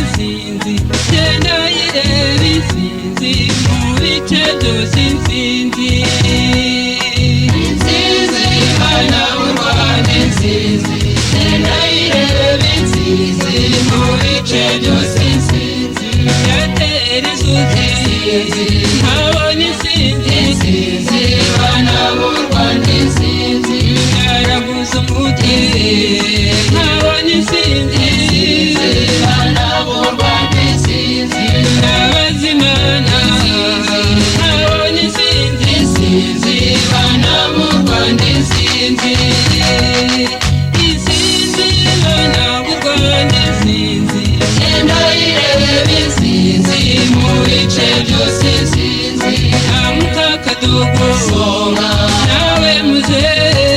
insinzi genda ireba insinzi mu bice byose insinzi insinzi bana b'u Rwanda insinzi genda ireba insinzi mu bice byose insinzi yatera izuki nkabona insinzi insinzi bana b'u Rwanda insinzi yaraguze umuti nkabona insinzi insinzi bana b'u Rwanda insinzi n'abazimana nkabona insinzi insinzi bana b'u Rwanda insinzi insinzi bana b'u Rwanda insinzi genda ireba insinzi mu bice byose insinzi amuka kadogo songa nawe muzehe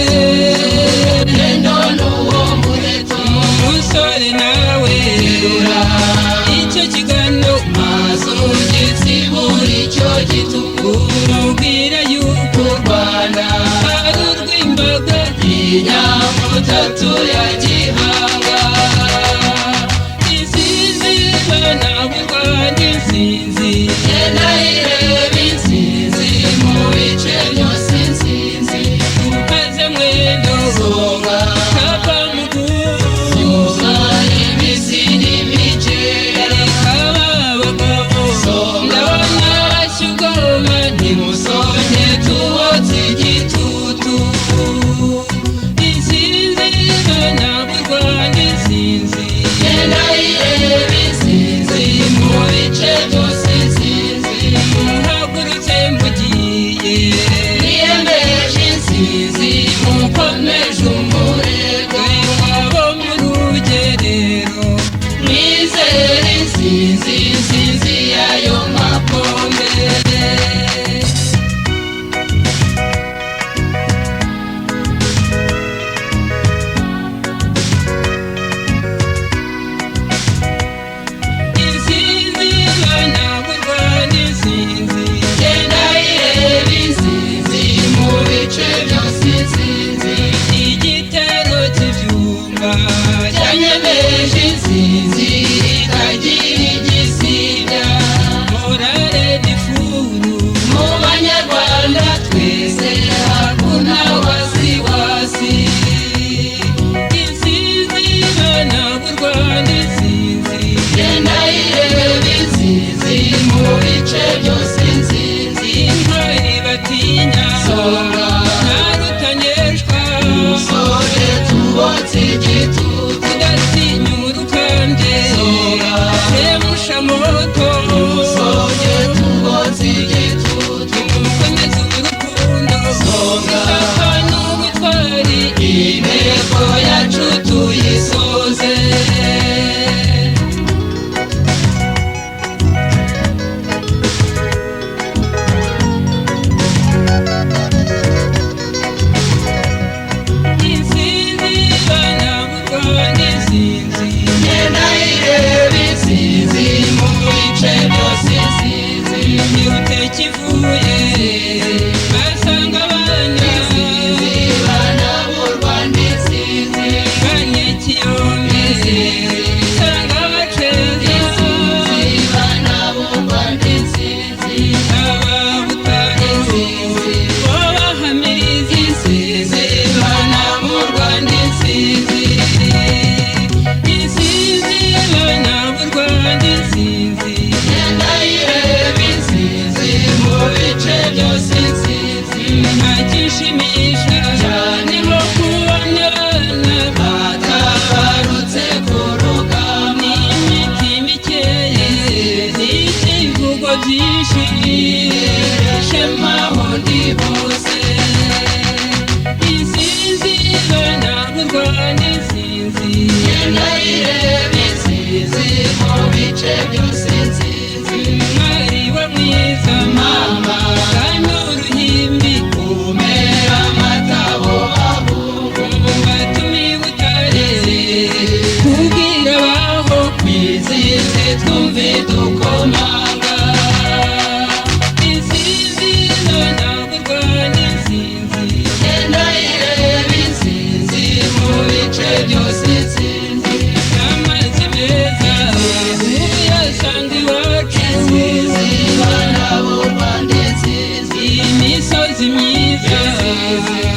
genda n'uwo muheto musore nawe rura icyo kiganiro maso gisibura icyo gitungura ubwira yuko u Rwanda ari urw'imbaga y'inyamutatu ya Gihanga insinzi bana b'u Rwanda insinzi genda ireba insinzi mu bice byose insinzi ukaze mwendo songa kava muguza ibisi n'imiceri kaba abagabo ndabona bashya ubwoba ntimusonye tubotse igitutu insinzi bana b'u Rwanda insinzi genda ireba insinzi mu bice byose insinzi muhagurutse mugiye niyemeje insinzi mukomeje umurego wabo mu rugerero mwizere insinzi insinzi yayo mapombe insinzi bana b'u Rwanda insinzi genda ireba insinzi mu bice byose insinzi igitero cy'ibyumba cyanyemeje insinzi itagira igisibya morale n'ifuru mu banyarwanda twese hakuna wasiwasi insinzi bana b'u Rwanda insinzi genda ireba insinzi mu bice byose insinzi intwari batinya songa ntarutanyeshwa musore tubotse igitutu tudatinya urukambye songa semushamoto musore tubotse igitutu mukomeze urukundo songa isaka n'ubutwari intego yacu tuyisoze insinzi bana b'u Rwanda insinzi genda ireba insinzi mu bice byose insinzi ntiyute kivuye basanga abana insinzi bana b'u Rwanda insinzi banyekiyombe sanga abaceza insinzi bana b'u Rwanda insinzi ababutare insinzi bo bahamiriza insinzi bana b'u Rwanda insinzi insinzi bana b'u Rwanda insinzi genda ireba insinzi mu bice byose insinzi ntakishimisha cyane nko kubona abana batabarutse ku rugamba n'imitima ikeye n'ikivugo byinshi shema aho ndi hose insinzi bana b'u Rwanda insinzi genda ireba insinzi mu bice byose insinzi mwari wa mwiza mama kandi uruhimbi umera amatabo ahubwo batumiye butare kubwira abaho kwizize twumve dukomanga insinzi bana b'u Rwanda insinzi genda ireba insinzi mu bice byose insinzi amazi meza insinzi